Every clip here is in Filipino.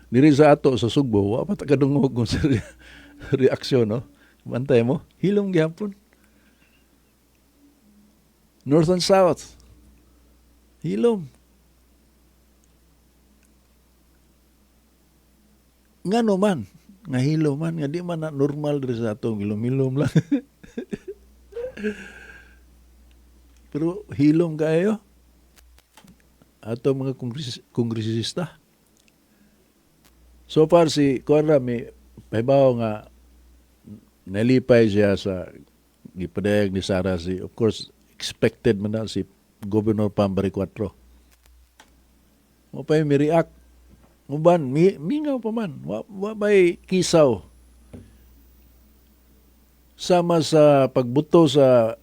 Diri sa ato sa Sugbo, wa pa ta kadungog kung sa reaksyon, no? Bantay mo, hilom gyapon. North and South, hilom. Ngano man, nga hilom man, nga di man na normal diri sa atong hilom-hilom lang. Pero hilom kayo, ato mga kongresista. So far si Kuan may pahibaw nga nalipay siya sa gipadayag ni Sara si, of course, expected man na si Governor Pambari 4. Mo pa mi react. Uban, mingaw pa man. Wa ba'y kisaw. Sama sa pagbuto sa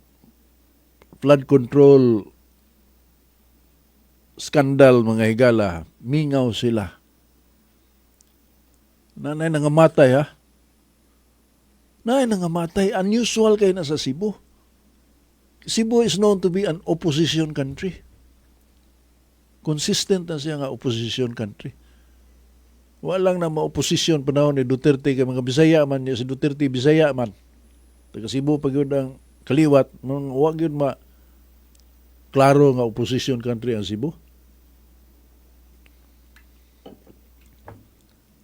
flood control skandal mga higala, mingaw sila. Nanay nangamatay ha. Nanay nangamatay. Unusual kayo na sa Cebu. Cebu is known to be an opposition country. Consistent na siya nga opposition country. Walang na ma-opposition panahon ni Duterte kay mga Bisaya man niya. Si Duterte Bisaya man. Taga Cebu pag yun ang kaliwat, wag yun klaro nga opposition country ang Cebu.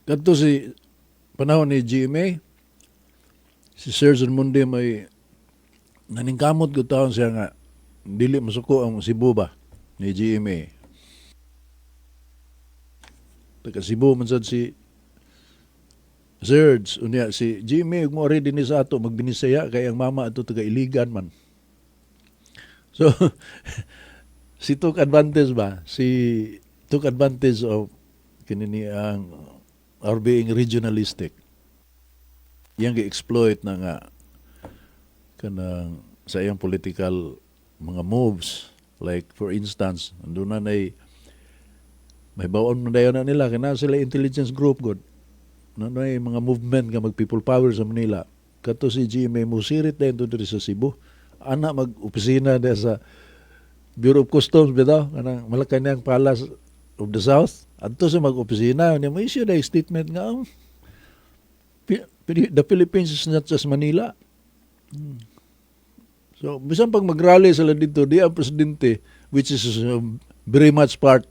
Kadto si panahon ni GMA, si Sir Zunmundi may naningkamot ko taon siya nga dili masuko ang Cebu ba ni GMA. Taga Cebu man sad si Serge, unya si GMA mo ready ni sa ato magbinisaya kay ang mama ato taga Iligan man. So si took advantage ba? Si took advantage of kinini ang or being regionalistic. Yang gi-exploit na nga kanang sa iyang political mga moves. Like for instance, andun na may baon na dayon na nila kana sila intelligence group god. Nanay mga movement nga mag people power sa Manila. Kato si GMA musirit dayon to diri sa Cebu. Ana mag-opisina da sa Bureau of Customs bitaw kanang Malacañang Palace of the South. Adto sa mag-opisina niya may issue na statement nga the Philippines is not just Manila. So bisan pag mag-rally sila dito di ang presidente which is very much part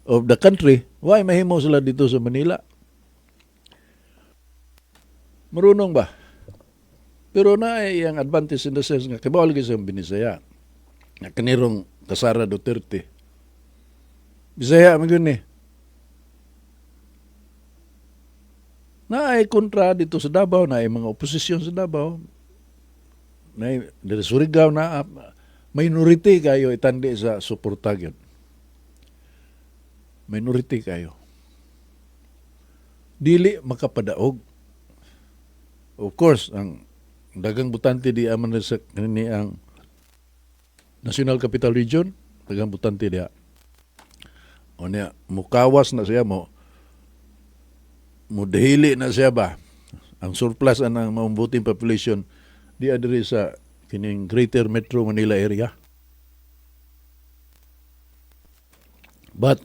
of the country, why mahimo sila dito sa Manila? Marunong ba? Pero na ay ang advantage in the sense nga kibawal gyud sa Binisaya. Nga kanirong Kasara Duterte. Bisaya man gyud ni. Na ay kontra dito sa Davao, na ay mga oposisyon sa Davao. Na ay dari Surigao na minority kayo itandi sa suporta gyud. Minority kayo. Dili makapadaog. Of course, ang dagang butante di aman sa kanini ang National Capital Region, dagang butante dia. O niya, mukawas na siya mo dahili na siya ba ang surplus anang maumbuting population di adiri sa kining Greater Metro Manila area. But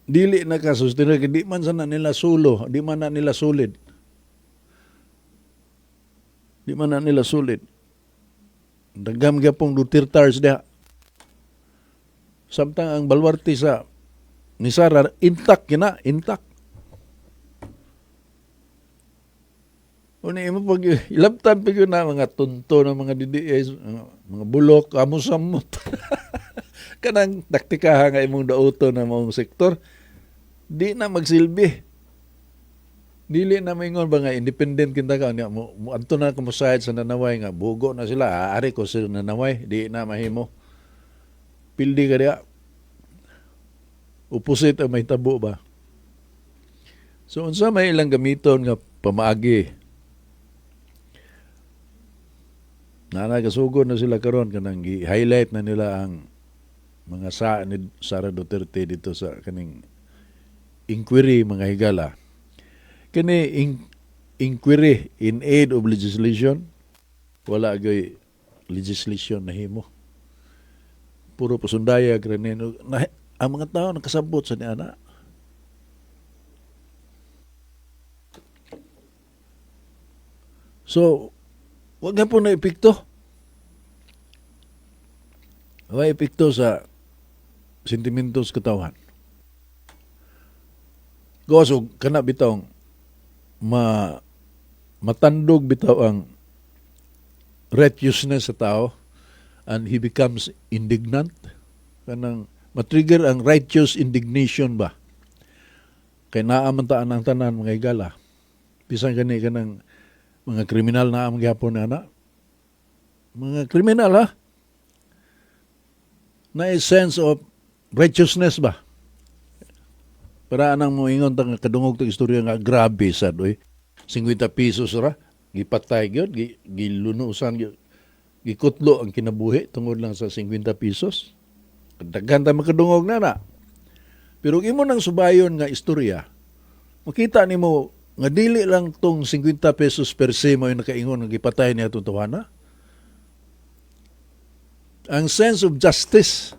dili na kasustain, di man sana nila sulo, di man na nila sulit. Di man na nila sulit. Dagam gyapong Dutertars dia. Samtang ang balwarte sa ni Sara intact kina, intact. Uni mo pag ilabtan pag yun na mga tunto ng mga DDS, mga bulok, amusamot. Kanang taktikaha nga imong dauto na mong sektor, di na magsilbi. Dili na maingon ba nga independent kinta ka niya mo adto na ko sa nanaway nga bugo na sila aari ko sa nanaway di na mahimo. Pildi ka diya. Opposite ang may tabo ba. So unsa may ilang gamiton nga pamaagi. Nakasugod na sila karon kanang gi-highlight na nila ang mga ni Sara Duterte dito sa kaning inquiry mga higala. Kani inquiry in aid of legislation, wala gay legislation na himo. Puro pasundaya granin ang mga tao nakasabot sa niana. So, wag na po na epekto. Wag epekto sa sentimentos katawan. Gawas kana bitaw matandog bitaw ang righteousness sa tao and he becomes indignant. Kanang matrigger ang righteous indignation ba? Kay naamantaan ang tanan mga higala. Bisan gani kanang mga kriminal na ang gyapon na mga kriminal ha? Na a sense of righteousness ba? Para anang mo ingon tang kadungog tang istorya nga grabe sad oy. 50 pesos ra gipatay gyud, gilunusan gyud. Gikutlo ang kinabuhi tungod lang sa 50 pesos. Daghan ta makadungog na. Pero imo nang subayon nga istorya, makita nimo nga dili lang tong 50 pesos per se mo yung nakaingon nga gipatay niya itong tuwana. Ang sense of justice,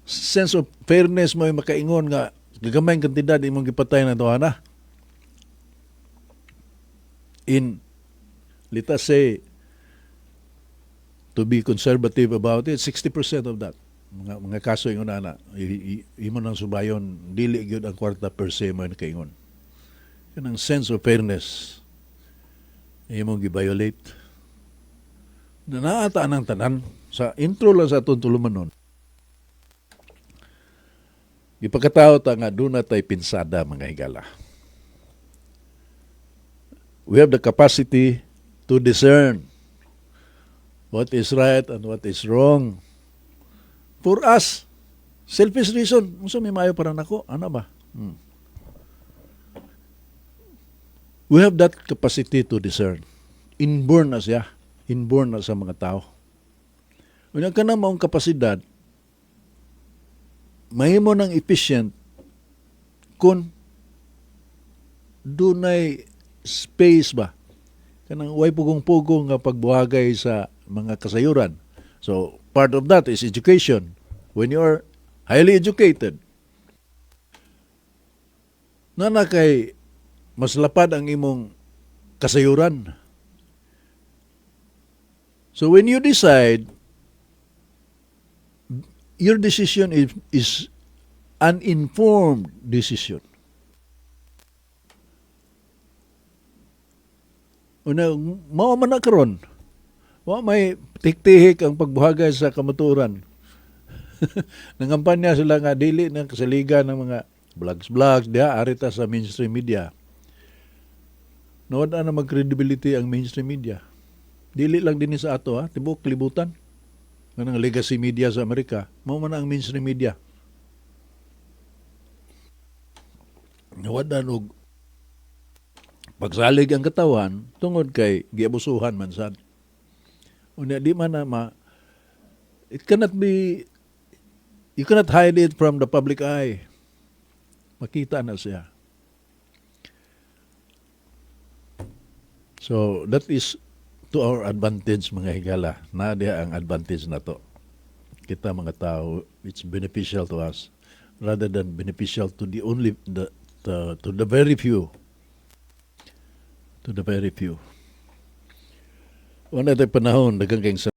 sense of fairness mo yung makaingon nga gagamay kantidad imong gipatay na tuwana. In, let us say, to be conservative about it, 60% of that. Mga kaso yung na imo nang subayon, dili gyud ang kwarta per se mo yung nakaingon. Yan ang sense of fairness. Imong gi-violate. Nanaata ang tanan. Sa intro lang sa itong tulumanon. Ipagkatao ta nga doon natay pinsada mga higala. We have the capacity to discern what is right and what is wrong. For us, selfish reason, musa may maayo para nako, ano ba? We have that capacity to discern. Inborn na siya. Inborn na sa mga tao. Unya ka na maong kapasidad, mahimo ng efficient kung dunay space ba? Kanang way pugong-pugong nga pagbuhagay sa mga kasayuran. So, part of that is education. When you are highly educated, nana kay mas lapad ang imong kasayuran. So when you decide, your decision is an informed decision. Una, mao man na karon. Wa may tiktihik ang pagbuhagay sa kamaturan. Nangampanya sila nga dili ng kasaligan ng mga vlogs diha arita sa mainstream media. Nawad na mag-credibility ang mainstream media. Dili lang din sa ato ha, tibok libutan. Ng legacy media sa Amerika, mao man ang mainstream media. Nawad na og pagsalig ang katawan tungod kay giabusuhan man sad. Unya di man na it cannot be, you cannot hide it from the public eye. Makita na siya. So that is to our advantage mga higala. Na diha ang advantage na to. Kita mga tao, it's beneficial to us rather than beneficial to to the very few. To the very few. Wala tayo panahon, dagang kayong